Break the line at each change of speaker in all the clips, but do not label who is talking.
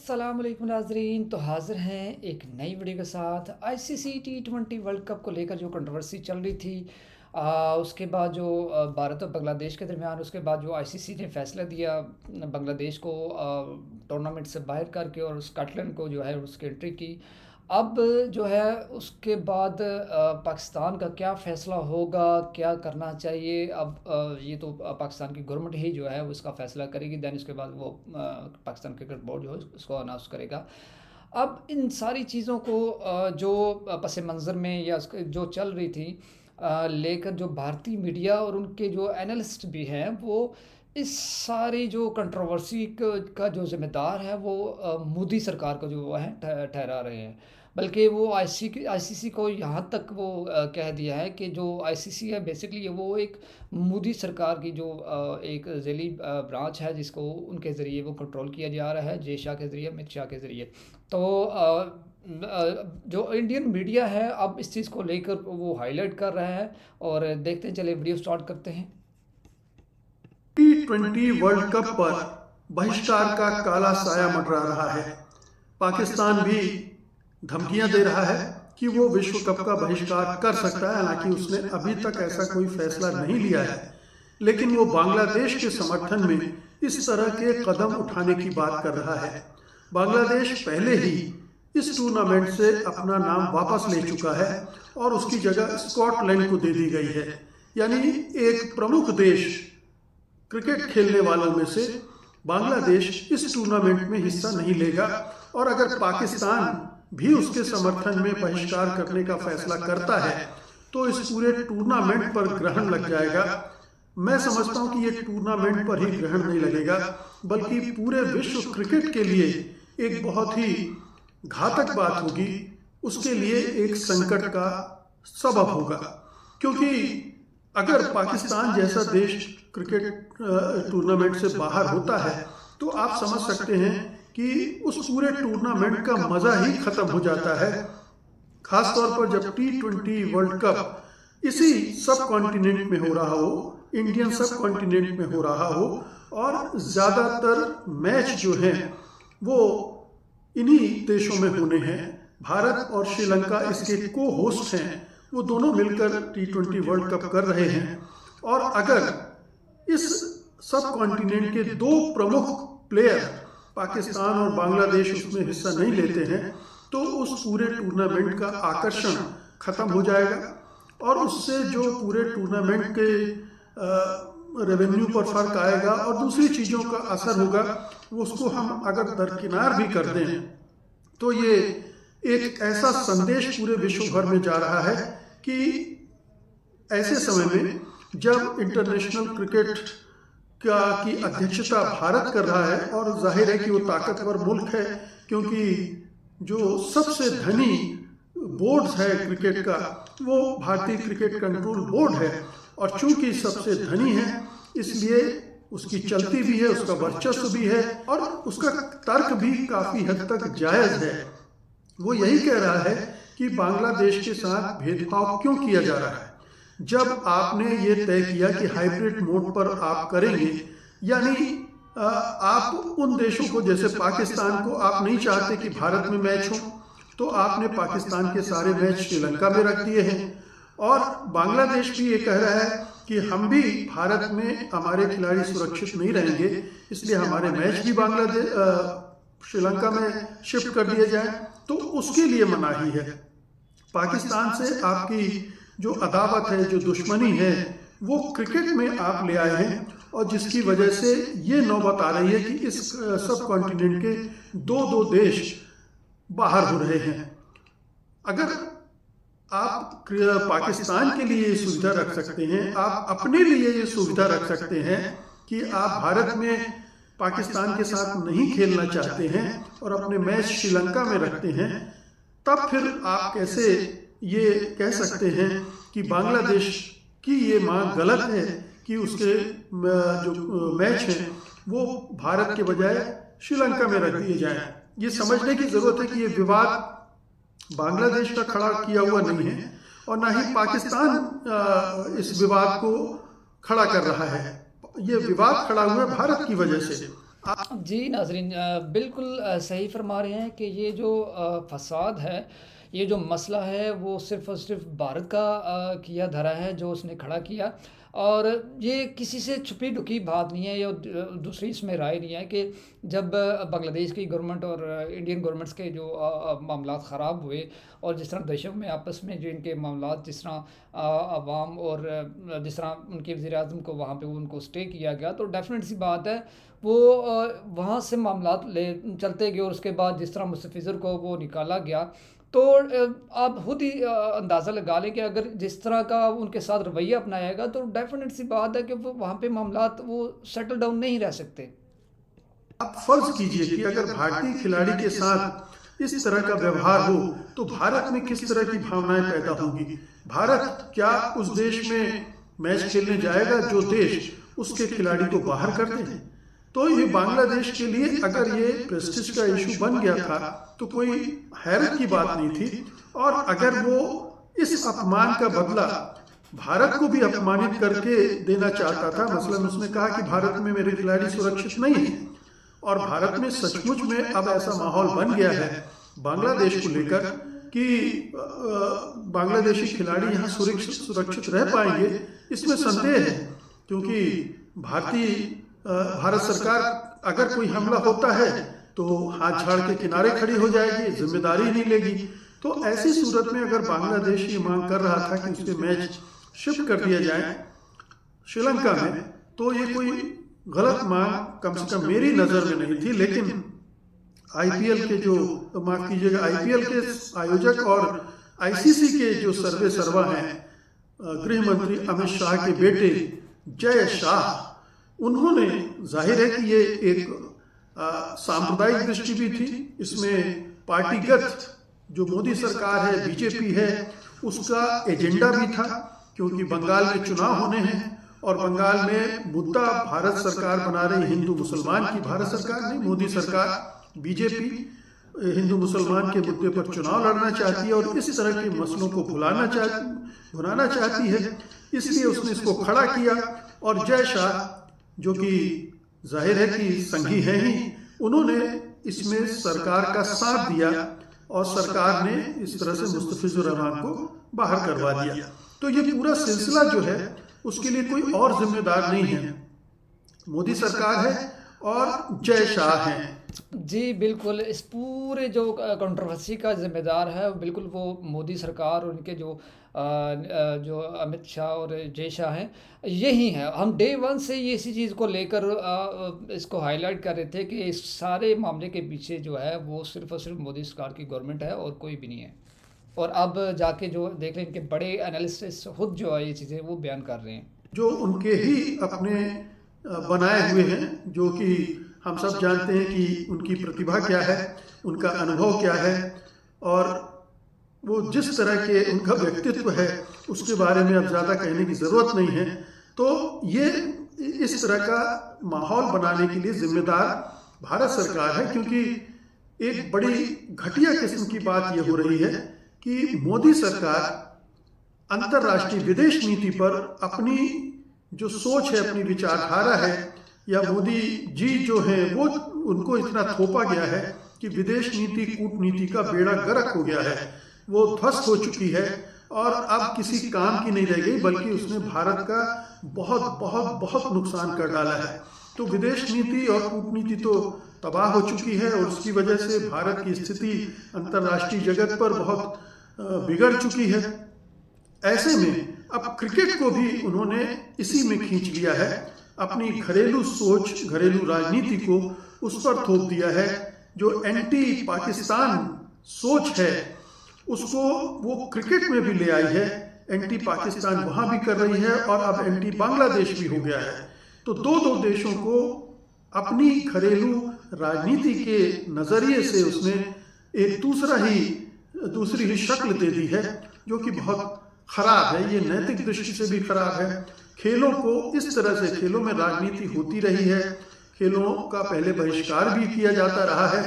अस्सलाम वालेकुम नाज़रीन। तो हाज़िर हैं एक नई वीडियो के साथ। आईसीसी टी20 वर्ल्ड कप को लेकर जो कंट्रोवर्सी चल रही थी, उसके बाद जो भारत और बांग्लादेश के दरमियान, उसके बाद जो आईसीसी ने फ़ैसला दिया बांग्लादेश को टूर्नामेंट से बाहर करके और स्कॉटलैंड को जो है उसकी एंट्री की। अब जो है उसके बाद पाकिस्तान का क्या फ़ैसला होगा, क्या करना चाहिए? अब ये तो पाकिस्तान की गवर्नमेंट ही जो है वो इसका फ़ैसला करेगी, देन उसके बाद वो पाकिस्तान क्रिकेट बोर्ड जो है उसको अनाउंस करेगा। अब इन सारी चीज़ों को जो पस मंज़र में या उसके जो चल रही थी, लेकर जो भारतीय मीडिया और उनके जो एनालिस्ट भी हैं, वो इस सारी जो कंट्रोवर्सी का जो ज़िम्मेदार है वो मोदी सरकार को जो है ठहरा रहे हैं। बल्कि वो आईसीसी को यहाँ तक वो कह दिया है कि जो आईसीसी है बेसिकली वो एक मोदी सरकार की जो एक ज़िली ब्रांच है, जिसको उनके ज़रिए वो कंट्रोल किया जा रहा है, जय शाह के ज़रिए, अमित शाह के ज़रिए। तो जो इंडियन मीडिया है अब इस चीज़ को लेकर वो हाईलाइट कर रहा है, और देखते हैं, चलिए वीडियो स्टार्ट करते हैं।
टी20 वर्ल्ड कप पर बहिष्कार का काला साया मंडरा रहा है। पाकिस्तान भी धमकियां दे रहा है कि वो विश्व कप का बहिष्कार कर सकता है, हालांकि उसने अभी तक ऐसा कोई फैसला नहीं लिया है। लेकिन वो बांग्लादेश के समर्थन में इस तरह के कदम उठाने की बात कर रहा है। बांग्लादेश पहले ही इस टूर्नामेंट से अपना नाम वापस ले चुका है और उसकी जगह स्कॉटलैंड को दे दी गई है। यानी एक प्रमुख देश क्रिकेट खेलने वालों में से बांग्लादेश इस टूर्नामेंट में हिस्सा नहीं लेगा, और अगर पाकिस्तान भी उसके समर्थन में बहिष्कार करने का फैसला करता है तो इस पूरे टूर्नामेंट पर ग्रहण लग जाएगा। मैं समझता हूं कि ये टूर्नामेंट पर ही ग्रहण नहीं लगेगा, बल्कि पूरे विश्व क्रिकेट के लिए एक बहुत ही घातक बात होगी, उसके लिए एक संकट का सबब होगा। क्योंकि अगर पाकिस्तान जैसा देश क्रिकेट टूर्नामेंट से बाहर होता है तो आप समझ सकते हैं कि उस पूरे टूर्नामेंट का मजा ही खत्म हो जाता है। खासतौर पर जब टी20 वर्ल्ड कप इसी सब कॉन्टिनेंट में हो रहा हो, इंडियन सब कॉन्टिनेंट में हो रहा हो, और ज्यादातर मैच जो हैं वो इन्हीं देशों में होने हैं। भारत और श्रीलंका इसके को होस्ट हैं, वो दोनों मिलकर टी20 वर्ल्ड कप कर रहे हैं। और अगर इस सब कॉन्टिनेंट के दो प्रमुख प्लेयर पाकिस्तान और बांग्लादेश उसमें हिस्सा नहीं लेते हैं तो उस पूरे टूर्नामेंट का आकर्षण खत्म हो जाएगा, और उससे जो पूरे टूर्नामेंट के रेवेन्यू पर फर्क आएगा और दूसरी चीज़ों का असर होगा, उसको हम अगर दरकिनार भी कर दें तो ये एक ऐसा संदेश पूरे विश्व भर में जा रहा है कि ऐसे समय में जब इंटरनेशनल क्रिकेट की अध्यक्षता भारत कर रहा है, और जाहिर है कि वो ताकतवर मुल्क है, क्योंकि जो सबसे धनी बोर्ड है क्रिकेट का वो भारतीय क्रिकेट कंट्रोल बोर्ड है, और चूंकि सबसे धनी है इसलिए उसकी चलती भी है, उसका वर्चस्व भी है, और उसका तर्क भी काफी हद तक जायज है। वो यही कह रहा है कि बांग्लादेश के साथ भेदभाव क्यों किया जा रहा है। जब आपने ये तय किया कि हाइब्रिड मोड पर आप करेंगे, यानी आप उन देशों को, जैसे पाकिस्तान को आप नहीं चाहते कि भारत में मैच हो, तो आपने पाकिस्तान के सारे मैच श्रीलंका में रख दिए हैं। और बांग्लादेश भी ये कह रहा है कि हम भी भारत में हमारे खिलाड़ी सुरक्षित नहीं रहेंगे, इसलिए हमारे मैच भी बांग्लादेश श्रीलंका में शिफ्ट कर दिए जाए, तो उसके लिए मनाही है। पाकिस्तान से आपकी जो अदावत है, जो दुश्मनी है, वो क्रिकेट में आप ले आए हैं, और जिसकी वजह से ये नौबत आ रही है कि इस सब कॉन्टिनेंट के दो देश बाहर हो रहे हैं। अगर आप पाकिस्तान के लिए ये सुविधा रख सकते हैं, आप अपने लिए ये सुविधा रख सकते हैं कि आप भारत में पाकिस्तान के साथ नहीं खेलना चाहते हैं और अपने मैच श्रीलंका में रखते हैं, तब फिर आप कैसे ये कह सकते हैं कि बांग्लादेश की ये मांग गलत है कि उसके जो मैच हैं वो भारत के बजाय श्रीलंका में रख दिए जाएं। ये समझने की जरूरत है कि ये विवाद बांग्लादेश का खड़ा किया हुआ नहीं है, और ना ही पाकिस्तान इस विवाद को खड़ा कर रहा है। ये विवाद खड़ा हुआ है भारत की वजह से।
जी नाज़रीन, बिल्कुल सही फरमा रहे हैं कि ये जो फ़साद है, ये जो मसला है वो सिर्फ़ और सिर्फ़ भारत का किया धरा है जो उसने खड़ा किया। और ये किसी से छुपी-ढुकी बात नहीं है, या दूसरी इसमें राय नहीं है कि जब बांग्लादेश की गवर्नमेंट और इंडियन गवर्नमेंट्स के जो मामलात ख़राब हुए, और जिस तरह देशों में आपस में जो इनके मामलात, जिस तरह अवाम और जिस तरह उनके वज़ीर-ए-आज़म को वहाँ पे उनको स्टे किया गया, तो डेफ़िनेट सी बात है वो वहाँ से मामलात ले चलते गए, और उसके बाद जिस तरह मुस्तफ़िज़र को वो निकाला गया, तो आप खुद ही अंदाज़ा लगा लें कि अगर जिस तरह का उनके साथ रवैया अपनाएगा, तो डेफ़िनेट सी बात है कि वो वहाँ पे मामलात वो सेटल डाउन नहीं रह सकते।
आप फर्ज कीजिए कि अगर भारतीय खिलाड़ी के साथ इस तरह का व्यवहार हो तो भारत में किस तरह की भावनाएं पैदा होंगी। भारत क्या उस देश में मैच खेलने जाएगा जो देश उसके खिलाड़ी को बाहर कर दे? तो ये बांग्लादेश के लिए अगर ये प्रेस्टीज का इशू बन गया था तो कोई हैरत की बात नहीं थी। और अगर वो इस अपमान का बदला भारत को भी अपमानित करके देना चाहता था, मसलन उसने कहा कि भारत में मेरे खिलाड़ी सुरक्षित नहीं है, और भारत में सचमुच में अब ऐसा माहौल बन गया है बांग्लादेश को लेकर कि बांग्लादेशी खिलाड़ी यहाँ सुरक्षित रह पाएंगे, इसमें संदेह है। क्योंकि भारत सरकार अगर कोई हमला होता है तो हाथ झाड़ के किनारे खड़ी हो जाएगी, जिम्मेदारी नहीं लेगी। तो ऐसी सूरत में अगर बांग्लादेश ये मांग कर रहा था कि उसके मैच शिफ्ट कर दिया जाए श्रीलंका में, तो ये कोई गलत मांग कम से कम मेरी नज़र में नहीं थी। लेकिन आईपीएल के जो, माफ कीजिएगा, आईपीएल के आयोजक और आईसीसी के जो सर्वे सर्वा हैं, गृह मंत्री अमित शाह के बेटे जय शाह, उन्होंने, जाहिर है कि ये एक सांप्रदायिक दृष्टि भी थी, इसमें पार्टीगत जो मोदी सरकार है, बीजेपी है, उसका एजेंडा भी था। क्योंकि बंगाल में चुनाव होने हैं और बंगाल में मुद्दा भारत सरकार बना रही हिंदू मुसलमान की, भारत सरकार नहीं, मोदी सरकार, बीजेपी हिंदू मुसलमान के मुद्दे पर चुनाव लड़ना चाहती है और इस तरह के मसलों को भुलाना चाहती है। इसलिए उसने इसको खड़ा किया। और जय शाह, जो कि जाहिर है कि संघी है ही, उन्होंने इसमें सरकार का साथ दिया और सरकार ने इस तरह से मुस्तफिजुर रहमान को बाहर करवा दिया। तो ये पूरा सिलसिला जो है उसके लिए कोई और जिम्मेदार नहीं है, मोदी सरकार है और जय शाह हैं।
जी बिल्कुल, इस पूरे जो कंट्रोवर्सी का ज़िम्मेदार है बिल्कुल वो मोदी सरकार और उनके जो अमित शाह और जय शाह हैं, यही हैं। हम डे वन से ये इसी चीज़ को लेकर इसको हाईलाइट कर रहे थे कि इस सारे मामले के पीछे जो है वो सिर्फ़ और सिर्फ मोदी सरकार की गवर्नमेंट है और कोई भी नहीं है। और अब जाके जो देख लें, इनके बड़े एनालिस्टिस खुद जो है ये चीज़ें वो बयान कर रहे हैं,
जो उनके ही अपने बनाए हुए हैं, जो कि हम सब जानते हैं कि उनकी प्रतिभा क्या है, उनका अनुभव क्या है, और वो जिस तरह के उनका व्यक्तित्व है उसके बारे में अब ज़्यादा कहने की ज़रूरत नहीं है। तो ये इस तरह का माहौल बनाने के लिए जिम्मेदार भारत सरकार है। क्योंकि एक बड़ी घटिया किस्म की बात ये हो रही है कि मोदी सरकार अंतर्राष्ट्रीय विदेश नीति पर अपनी जो सोच है, अपनी विचारधारा है, या मोदी जी जो है वो, उनको इतना थोपा गया है कि विदेश नीति, कूटनीति का बेड़ा गर्क हो गया है, वो ध्वस्त हो चुकी है और अब किसी काम की नहीं रह गई, बल्कि उसने भारत का बहुत बहुत बहुत नुकसान कर डाला है। तो विदेश नीति और कूटनीति तो तबाह हो चुकी है और उसकी वजह से भारत की स्थिति अंतर्राष्ट्रीय जगत पर बहुत बिगड़ चुकी है। ऐसे में अब क्रिकेट को भी उन्होंने इसी में खींच लिया है, अपनी घरेलू सोच, घरेलू राजनीति को उस पर थोप दिया है। जो एंटी पाकिस्तान सोच है उसको वो क्रिकेट में भी ले आई है, एंटी पाकिस्तान वहाँ भी कर रही है और अब एंटी बांग्लादेश भी हो गया है। तो दो देशों को अपनी घरेलू राजनीति के नज़रिए से उसने एक दूसरी ही शक्ल दे दी है, जो कि बहुत खराब है। ये नैतिक दृष्टि से भी खराब है। खेलों को इस तरह से, खेलों में राजनीति होती रही है, खेलों का पहले बहिष्कार भी किया जाता रहा है,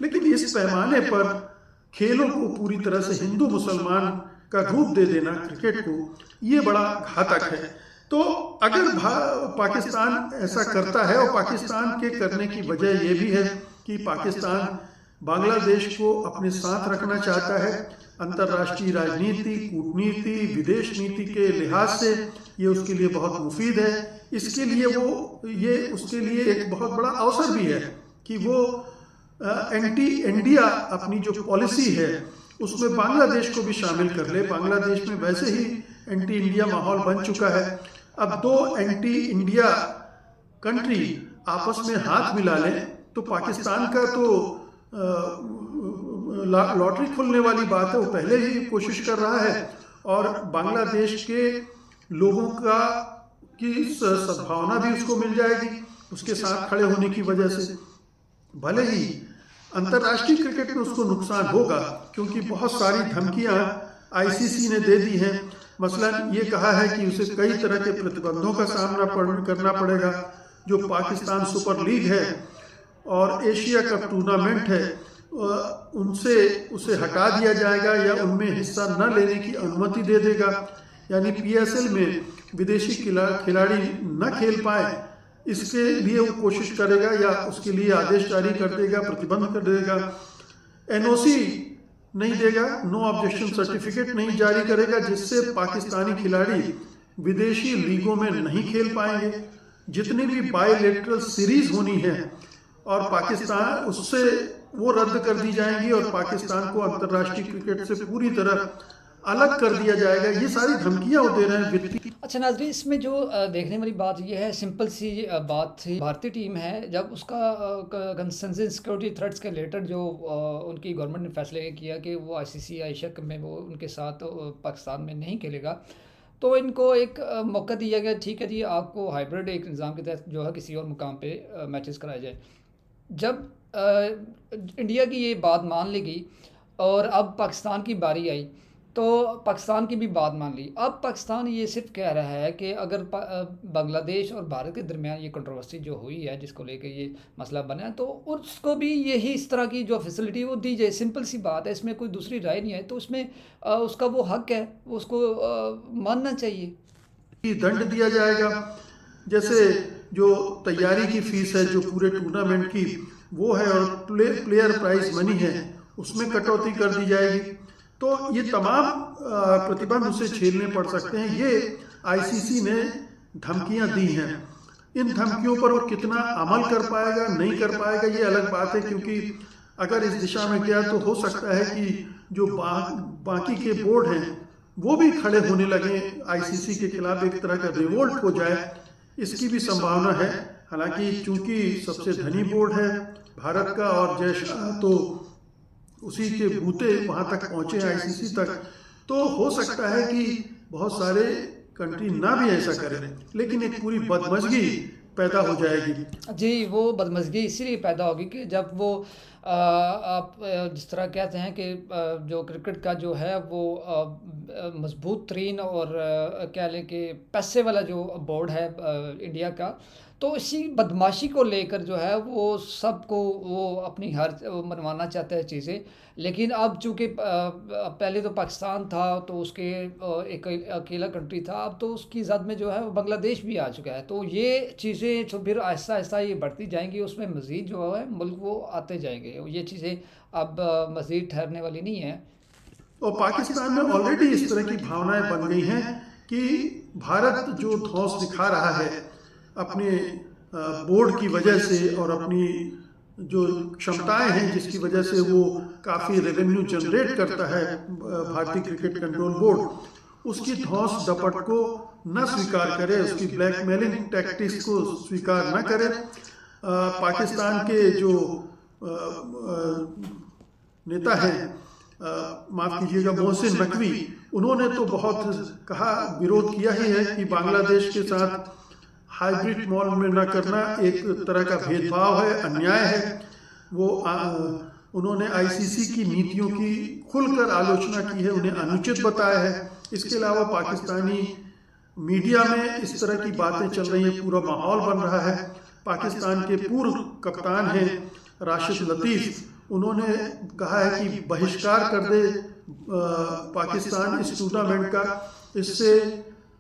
लेकिन इस पैमाने पर खेलों को पूरी तरह से हिंदू मुसलमान का रूप दे देना क्रिकेट को, ये बड़ा घातक है। तो अगर पाकिस्तान ऐसा करता है, और पाकिस्तान के करने की वजह यह भी है कि पाकिस्तान बांग्लादेश को अपने साथ रखना चाहता है। अंतर्राष्ट्रीय राजनीति, कूटनीति, विदेश नीति के लिहाज से ये उसके लिए बहुत मुफीद है। इसके लिए ये उसके लिए एक बहुत बड़ा अवसर भी है कि वो एंटी इंडिया अपनी जो पॉलिसी है उसमें बांग्लादेश को भी शामिल कर ले। बांग्लादेश में वैसे ही एंटी इंडिया माहौल बन चुका है। अब दो एंटी इंडिया कंट्री आपस में हाथ मिला लें तो पाकिस्तान का तो लॉटरी खुलने वाली बात है। वो पहले ही कोशिश कर रहा है और बांग्लादेश के लोगों की सद्भावना भी उसको मिल जाएगी उसके साथ खड़े होने की वजह से। भले ही अंतर्राष्ट्रीय क्रिकेट में उसको नुकसान होगा क्योंकि बहुत सारी धमकियां आईसीसी ने दे दी हैं। मसलन ये कहा है कि उसे कई तरह के प्रतिबंधों का सामना करना पड़ेगा। जो पाकिस्तान सुपर लीग है और एशिया कप टूर्नामेंट है उनसे उसे हटा दिया जाएगा या उनमें हिस्सा न लेने की अनुमति दे देगा। यानी पीएसएल में विदेशी खिलाड़ी न खेल पाए इसके लिए वो कोशिश करेगा या उसके लिए आदेश जारी कर देगा, प्रतिबंध कर देगा। एनओसी नहीं देगा, नो ऑब्जेक्शन सर्टिफिकेट नहीं जारी करेगा, जिससे पाकिस्तानी खिलाड़ी विदेशी लीगों में नहीं खेल पाएंगे। जितनी भी बायलैटरल सीरीज होनी है और पाकिस्तान उससे वो रद्द कर दी जाएंगी और पाकिस्तान को अंतर्राष्ट्रीय क्रिकेट से पूरी तरह अलग कर दिया जाएगा। ये सारी धमकियां वो दे रहे हैं वित्तीय।
अच्छा नाज़रीन, इसमें जो देखने वाली बात यह है, सिंपल सी बात थी। भारतीय टीम है, जब उसका कंसेंसस सिक्योरिटी थ्रेट्स के रिलेटेड जो उनकी गवर्नमेंट ने फैसले किया कि वो आईसीसी एशिया कप में वो उनके साथ पाकिस्तान में नहीं खेलेगा, तो इनको एक मौका दिया गया, ठीक है जी, आपको हाइब्रिड एक निज़ाम के तहत जो है किसी और मुकाम पे मैचेस कराए जाए। जब इंडिया की ये बात मान ली गई और अब पाकिस्तान की बारी आई तो पाकिस्तान की भी बात मान ली। अब पाकिस्तान ये सिर्फ कह रहा है कि अगर बांग्लादेश और भारत के दरमियान ये कंट्रोवर्सी जो हुई है जिसको लेके ये मसला बना है, तो उसको भी यही इस तरह की जो फैसिलिटी वो दी जाए। सिंपल सी बात है, इसमें कोई दूसरी राय नहीं है। तो उसमें उसका वो हक है, उसको मानना चाहिए।
दंड दिया जाएगा, जैसे जो तैयारी की फीस है जो पूरे टूर्नामेंट की वो है और प्लेयर प्राइज मनी है उसमें कटौती कर दी जाएगी। तो ये तमाम प्रतिबंध उसे झेलने पड़ सकते हैं। ये आईसीसी ने धमकियां दी हैं। इन धमकियों पर वो कितना अमल कर पाएगा नहीं कर पाएगा ये अलग बात है, क्योंकि अगर इस दिशा में गया तो हो सकता है कि जो बाकी के बोर्ड हैं वो भी खड़े होने लगे आईसीसी के खिलाफ, एक तरह का रिवोल्ट हो जाए, इसकी भी संभावना है। हालांकि चूंकि सबसे धनी बोर्ड है भारत का और जय शाह तो उसी के बूते वहां तक पहुंचे आईसीसी तक, तो हो सकता है कि बहुत सारे कंट्री ना भी ऐसा करें, लेकिन एक पूरी बदमजगी पैदा हो जाएगी।
जी, वो बदमजगी इसीलिए पैदा होगी कि जब वो आप जिस तरह कहते हैं कि जो क्रिकेट का जो है वो मजबूत तरीन और कह लें कि पैसे वाला जो बोर्ड है इंडिया का, तो इसी बदमाशी को लेकर जो है वो सबको वो अपनी हर मनवाना चाहता है चीज़ें। लेकिन अब चूँकि पहले तो पाकिस्तान था तो उसके एक अकेला कंट्री था, अब तो उसकी ज़द में जो है वो बांग्लादेश भी आ चुका है। तो ये चीज़ें जो फिर आहिस्ता आहिस्ता ये बढ़ती जाएंगी, उसमें मज़ीद जो है मुल्क वो आते जाएंगे। ये चीज़ें अब मज़ीद ठहरने वाली नहीं है।
और पाकिस्तान में ऑलरेडी इस तरह की भावनाएं बन गई हैं कि भारत जो धौंस दिखा रहा है अपने बोर्ड की वजह से और अपनी जो क्षमताएं हैं जिसकी वजह से वो काफ़ी रेवेन्यू जनरेट करता है भारतीय क्रिकेट कंट्रोल बोर्ड, उसकी धौंस डपट को न स्वीकार करे, उसकी ब्लैकमेलिंग टैक्टिक्स को स्वीकार न करे। पाकिस्तान के जो नेता हैं, माफ़ कीजिएगा, मोहसिन नकवी, उन्होंने तो बहुत कहा, विरोध किया ही है कि बांग्लादेश के साथ हाइब्रिड मॉडल में न करना एक तरह का भेदभाव है, अन्याय है। वो उन्होंने आईसीसी की नीतियों की खुलकर आलोचना की है, उन्हें अनुचित बताया है। इसके अलावा पाकिस्तानी मीडिया में इस तरह की बातें चल रही हैं, पूरा माहौल बन रहा है। पाकिस्तान के पूर्व कप्तान हैं राशिद लतीफ़, उन्होंने कहा है कि बहिष्कार कर दे पाकिस्तान इस टूर्नामेंट का, इससे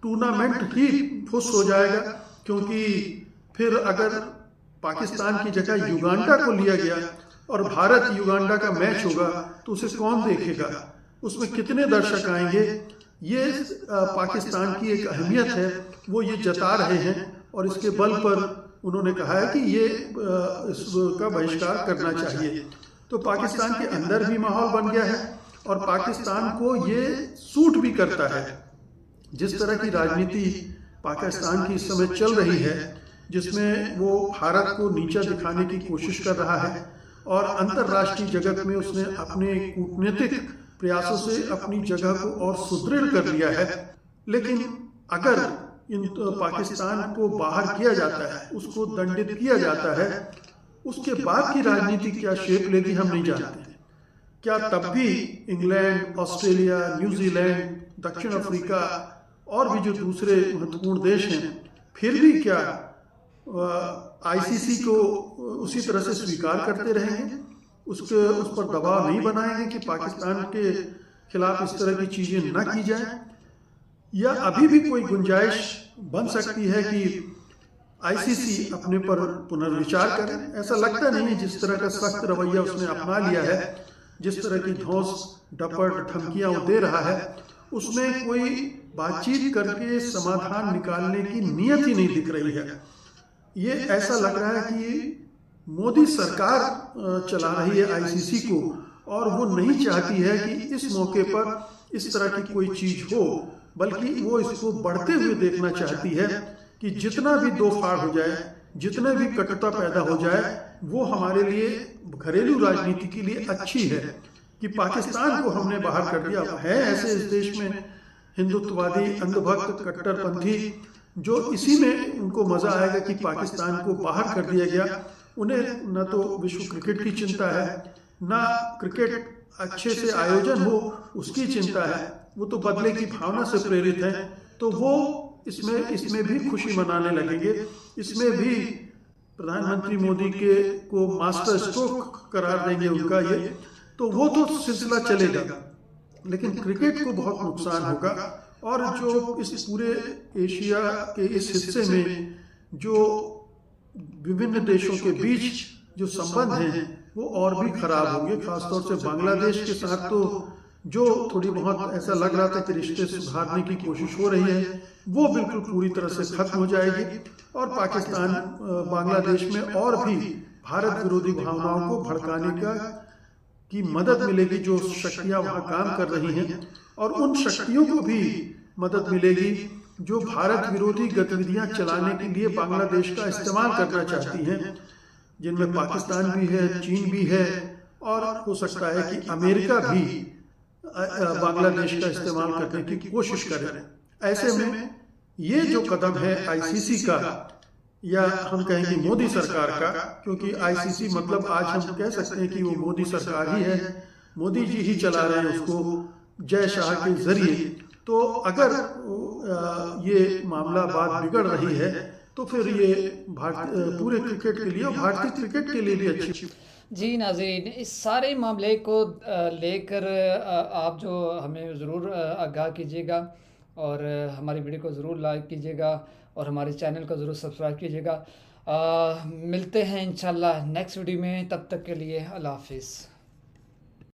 टूर्नामेंट ही फुस हो जाएगा, क्योंकि फिर अगर पाकिस्तान की जगह युगांडा को लिया गया और भारत युगांडा का मैच होगा तो उसे कौन देखेगा, उसमें कितने दर्शक आएंगे। ये पाकिस्तान की एक अहमियत है, वो ये जता रहे हैं और इसके बल पर उन्होंने कहा है कि ये इसका बहिष्कार करना चाहिए। तो पाकिस्तान के अंदर भी माहौल बन गया है और पाकिस्तान को ये सूट भी करता है। जिस तरह की राजनीति पाकिस्तान की इस समय चल रही है, जिसमें वो भारत को नीचा दिखाने की कोशिश कर रहा है और अंतर्राष्ट्रीय जगत में उसने अपने कूटनीतिक प्रयासों से अपनी जगह को और सुदृढ़ कर लिया है। लेकिन अगर इन पाकिस्तान को बाहर किया जाता है, उसको दंडित किया जाता है, उसके बाद की राजनीति क्या शेप लेगी हम नहीं जानते। क्या तब भी इंग्लैंड, ऑस्ट्रेलिया, न्यूजीलैंड, दक्षिण अफ्रीका और भी जो दूसरे महत्वपूर्ण देश हैं, फिर भी क्या आईसीसी को उसी तरह से स्वीकार करते रहेंगे, उस पर दबाव नहीं बनाएंगे कि पाकिस्तान के खिलाफ इस तरह की चीजें न की जाए, या अभी भी कोई गुंजाइश बन सकती है कि आईसीसी अपने पर पुनर्विचार करे? ऐसा लगता नहीं है। जिस तरह का सख्त रवैया उसने अपना लिया है, जिस तरह की धौंस डपट धमकियां वो दे रहा है, उसमें कोई बातचीत करके समाधान निकालने की नियत ही नहीं दिख रही है। ये ऐसा लग रहा है कि मोदी सरकार चला रही है आईसीसी को और वो नहीं चाहती है कि इस मौके पर इस तरह की कोई चीज हो, बल्कि वो इसको बढ़ते हुए देखना चाहती है कि जितना भी दो फाड़ हो जाए, जितने भी कटुता पैदा हो जाए, वो हमारे लिए घरेलू राजनीति के लिए अच्छी है कि पाकिस्तान को हमने बाहर कर दिया है। ऐसे इस देश में हिंदुत्ववादी, अंधभक्त, कट्टरपंथी जो इसी में उनको मजा आएगा कि पाकिस्तान को बाहर कर दिया गया। उन्हें न तो विश्व क्रिकेट की चिंता है, न क्रिकेट अच्छे से आयोजन हो उसकी चिंता है, वो तो बदले की भावना से प्रेरित है। तो वो इसमें भी खुशी मनाने लगेंगे। इसमें भी प्रधानमंत्री मोदी को मास्टर स्ट्रोक करार देंगे उनका ये, तो वो तो सिलसिला चलेगा। लेकिन क्रिकेट को बहुत नुकसान होगा और जो इस पूरे एशिया के इस हिस्से में जो विभिन्न देशों के बीच जो संबंध हैं वो और भी खराब होंगे। खासतौर से बांग्लादेश के साथ तो जो थोड़ी बहुत ऐसा लग रहा था कि रिश्ते सुधारने की कोशिश हो रही है, वो बिल्कुल पूरी तरह से खत्म हो जाएगी और पाकिस्तान बांग्लादेश में और भी भारत विरोधी भावनाओं को भड़काने की मदद मिलेगी। जो शक्तियां वहां काम कर रही हैं और उन शक्तियों को भी मदद मिलेगी जो भारत विरोधी गतिविधियां चलाने के लिए बांग्लादेश का इस्तेमाल करना चाहती हैं, जिनमें पाकिस्तान भी है, चीन भी है और हो सकता है कि अमेरिका भी बांग्लादेश का इस्तेमाल करने की कोशिश करे। ऐसे में ये जो कदम है आईसीसी का, या हम कहेंगे मोदी सरकार का, क्योंकि आईसीसी मतलब आज हम कह सकते हैं कि वो मोदी सरकार ही है, मोदी जी ही चला रहे हैं उसको जय शाह के जरिए। तो अगर ये मामला बात बिगड़ रही है तो फिर ये पूरे क्रिकेट के लिए और भारतीय क्रिकेट के लिए भी अच्छी।
जी नाज़रीन, इस सारे मामले को लेकर आप जो हमें ज़रूर आगाह कीजिएगा और हमारी वीडियो को ज़रूर लाइक कीजिएगा और हमारे चैनल को ज़रूर सब्सक्राइब कीजिएगा। मिलते हैं इंशाल्लाह नेक्स्ट वीडियो में, तब तक के लिए अल्लाह हाफिज़।